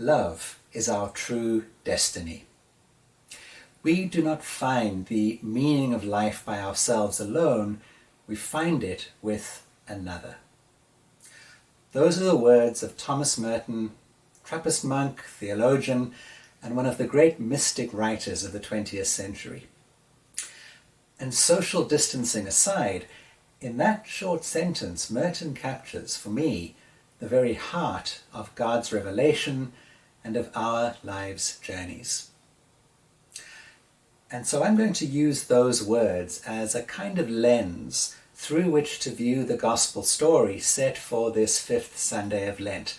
Love is our true destiny. We do not find the meaning of life by ourselves alone, we find it with another. Those are the words of Thomas Merton, Trappist monk, theologian, and one of the great mystic writers of the 20th century. And social distancing aside, in that short sentence, Merton captures, for me, the very heart of God's revelation and of our lives' journeys. And so I'm going to use those words as a kind of lens through which to view the gospel story set for this fifth Sunday of Lent,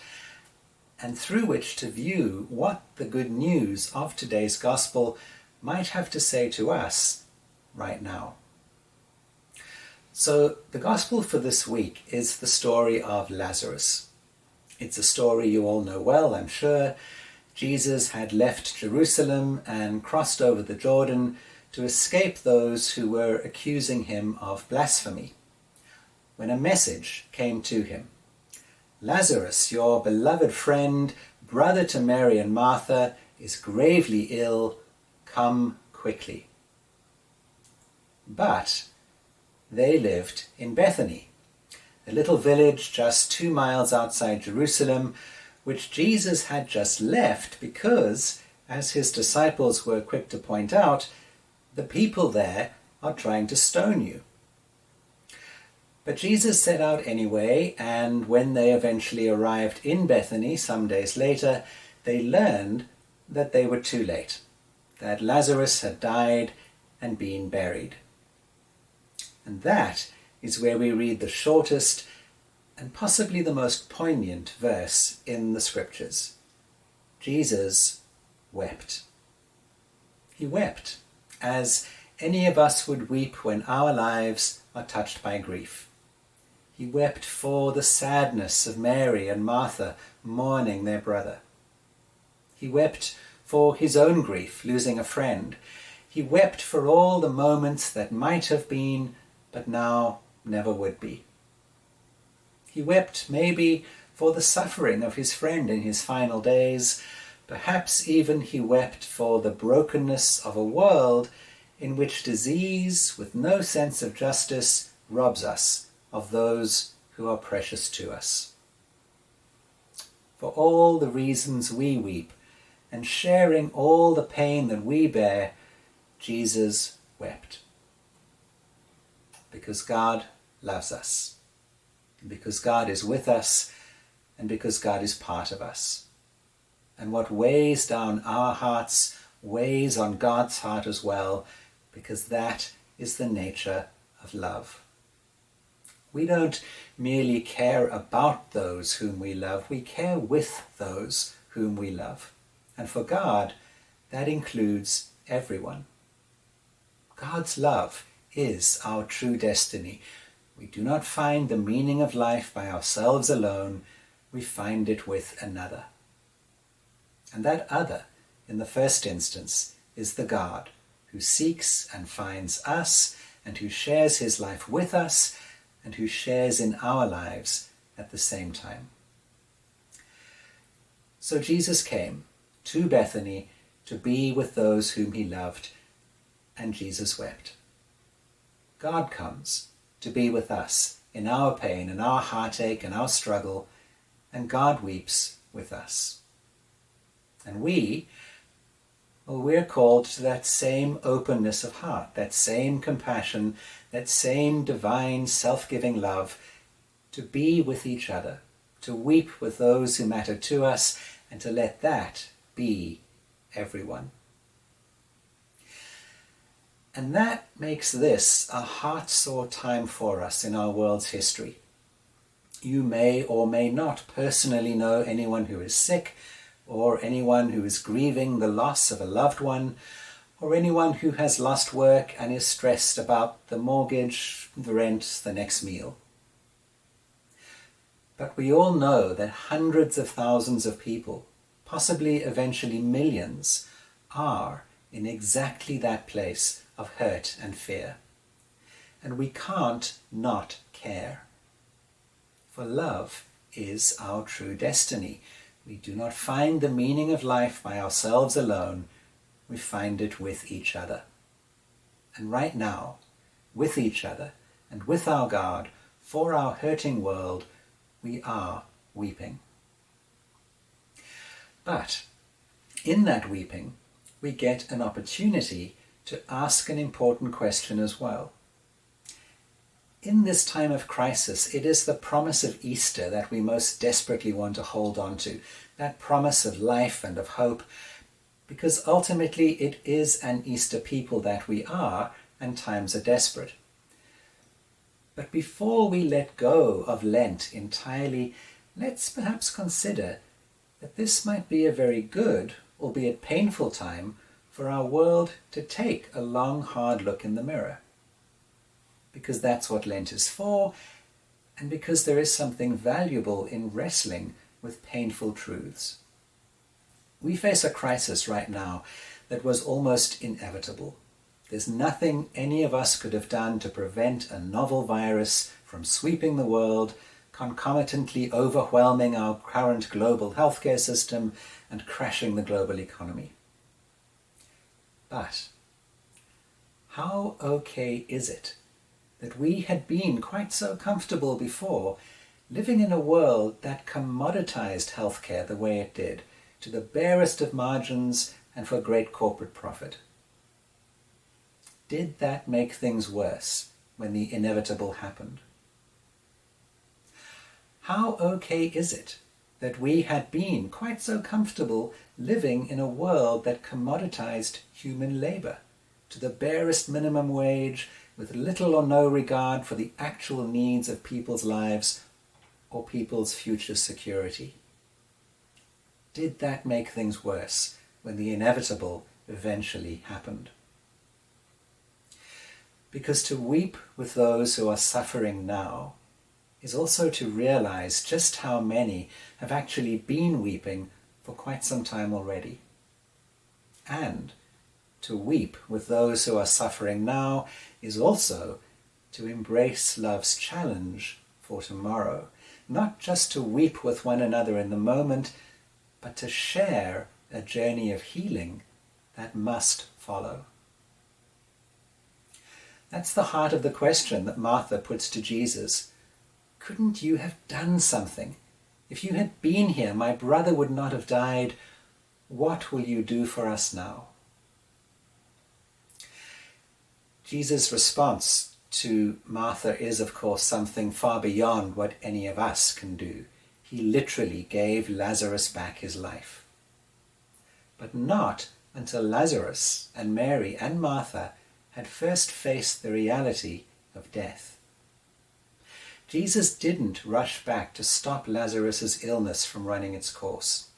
and through which to view what the good news of today's gospel might have to say to us right now. So the gospel for this week is the story of Lazarus. It's a story you all know well, I'm sure. Jesus had left Jerusalem and crossed over the Jordan to escape those who were accusing him of blasphemy, when a message came to him. Lazarus, your beloved friend, brother to Mary and Martha, is gravely ill. Come quickly. But they lived in Bethany, a little village just 2 miles outside Jerusalem, which Jesus had just left because, as his disciples were quick to point out, the people there are trying to stone you. But Jesus set out anyway, and when they eventually arrived in Bethany some days later, they learned that they were too late, that Lazarus had died and been buried. And that is where we read the shortest and possibly the most poignant verse in the scriptures. Jesus wept. He wept, as any of us would weep when our lives are touched by grief. He wept for the sadness of Mary and Martha mourning their brother. He wept for his own grief, losing a friend. He wept for all the moments that might have been, but now never would be. He wept maybe for the suffering of his friend in his final days. Perhaps even he wept for the brokenness of a world in which disease, with no sense of justice, robs us of those who are precious to us. For all the reasons we weep, and sharing all the pain that we bear, Jesus wept. Because God loves us, and because God is with us, and because God is part of us. And what weighs down our hearts weighs on God's heart as well, because that is the nature of love. We don't merely care about those whom we love, we care with those whom we love. And for God, that includes everyone. God's love is our true destiny. We do not find the meaning of life by ourselves alone, we find it with another. And that other, in the first instance, is the God who seeks and finds us, and who shares his life with us, and who shares in our lives at the same time. So Jesus came to Bethany to be with those whom he loved, and Jesus wept. God comes to be with us in our pain and our heartache and our struggle, and God weeps with us. And we're called to that same openness of heart, that same compassion, that same divine self-giving love, to be with each other, to weep with those who matter to us, and to let that be everyone. And that makes this a heart-sore time for us in our world's history. You may or may not personally know anyone who is sick, or anyone who is grieving the loss of a loved one, or anyone who has lost work and is stressed about the mortgage, the rent, the next meal. But we all know that hundreds of thousands of people, possibly eventually millions, are in exactly that place of hurt and fear. And we can't not care. For love is our true destiny. We do not find the meaning of life by ourselves alone. We find it with each other. And right now, with each other and with our God, for our hurting world, we are weeping. But in that weeping, we get an opportunity to ask an important question as well. In this time of crisis, it is the promise of Easter that we most desperately want to hold on to, that promise of life and of hope, because ultimately it is an Easter people that we are, and times are desperate. But before we let go of Lent entirely, let's perhaps consider that this might be a very good, albeit painful time for our world to take a long, hard look in the mirror. Because that's what Lent is for, and because there is something valuable in wrestling with painful truths. We face a crisis right now that was almost inevitable. There's nothing any of us could have done to prevent a novel virus from sweeping the world, concomitantly overwhelming our current global healthcare system and crashing the global economy. But how okay is it that we had been quite so comfortable before, living in a world that commoditized healthcare the way it did, to the barest of margins and for great corporate profit? Did that make things worse when the inevitable happened? How okay is it that we had been quite so comfortable living in a world that commoditized human labor to the barest minimum wage, with little or no regard for the actual needs of people's lives or people's future security? Did that make things worse when the inevitable eventually happened? Because to weep with those who are suffering now is also to realize just how many have actually been weeping for quite some time already. And to weep with those who are suffering now is also to embrace love's challenge for tomorrow, not just to weep with one another in the moment, but to share a journey of healing that must follow. That's the heart of the question that Martha puts to Jesus. Couldn't you have done something? If you had been here, my brother would not have died. What will you do for us now? Jesus' response to Martha is, of course, something far beyond what any of us can do. He literally gave Lazarus back his life. But not until Lazarus and Mary and Martha had first faced the reality of death. Jesus didn't rush back to stop Lazarus' illness from running its course,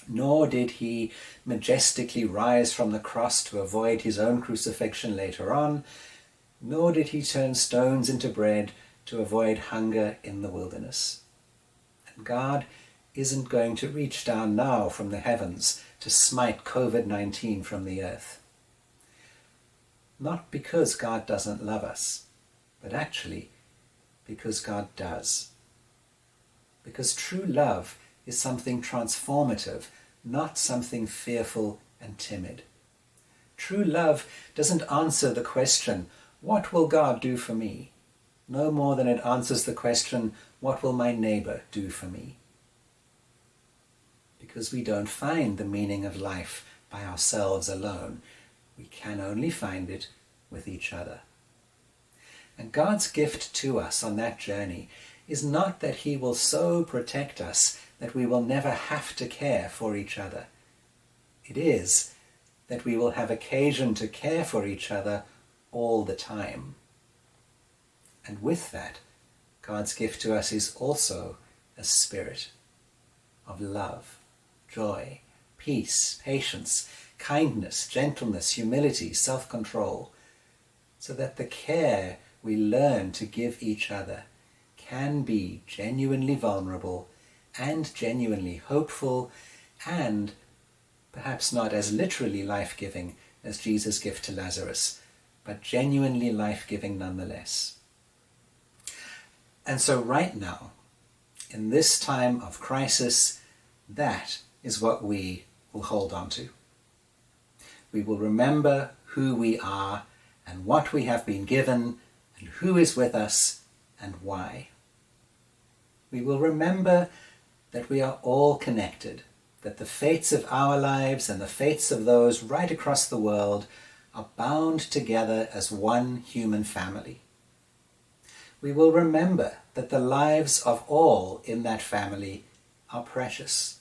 nor did he majestically rise from the cross to avoid his own crucifixion later on, nor did he turn stones into bread to avoid hunger in the wilderness. And God isn't going to reach down now from the heavens to smite COVID-19 from the earth. Not because God doesn't love us, but actually because God does. Because true love is something transformative, not something fearful and timid. True love doesn't answer the question, what will God do for me? No more than it answers the question, what will my neighbor do for me? Because we don't find the meaning of life by ourselves alone. We can only find it with each other. And God's gift to us on that journey is not that he will so protect us that we will never have to care for each other. It is that we will have occasion to care for each other all the time. And with that, God's gift to us is also a spirit of love, joy, peace, patience, kindness, gentleness, humility, self-control, so that the care we learn to give each other can be genuinely vulnerable and genuinely hopeful and perhaps not as literally life-giving as Jesus' gift to Lazarus, but genuinely life-giving nonetheless. And so right now, in this time of crisis, That is what we will hold on to. We will remember who we are and what we have been given and who is with us and why. We will remember that we are all connected, that the fates of our lives and the fates of those right across the world are bound together as one human family. We will remember that the lives of all in that family are precious.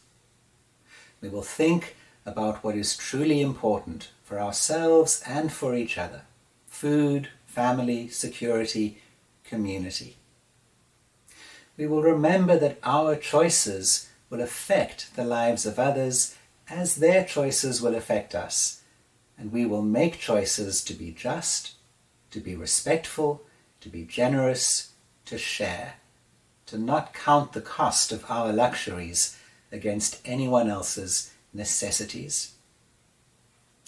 We will think about what is truly important for ourselves and for each other: food, family, security, community. We will remember that our choices will affect the lives of others as their choices will affect us, and we will make choices to be just, to be respectful, to be generous, to share, to not count the cost of our luxuries against anyone else's necessities.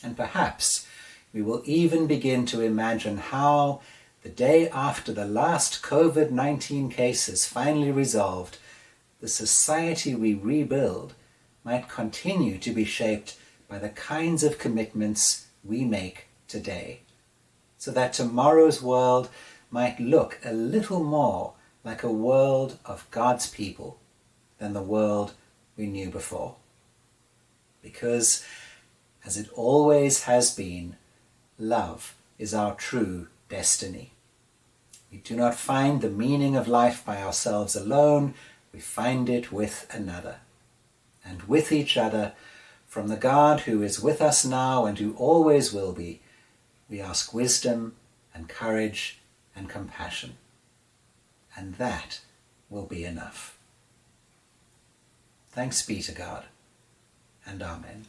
And perhaps we will even begin to imagine how, the day after the last COVID-19 case is finally resolved, the society we rebuild might continue to be shaped by the kinds of commitments we make today, so that tomorrow's world might look a little more like a world of God's people than the world we knew before. Because, as it always has been, love is our true destiny. We do not find the meaning of life by ourselves alone, we find it with another. And with each other, from the God who is with us now and who always will be, we ask wisdom and courage and compassion. And that will be enough. Thanks be to God, and Amen.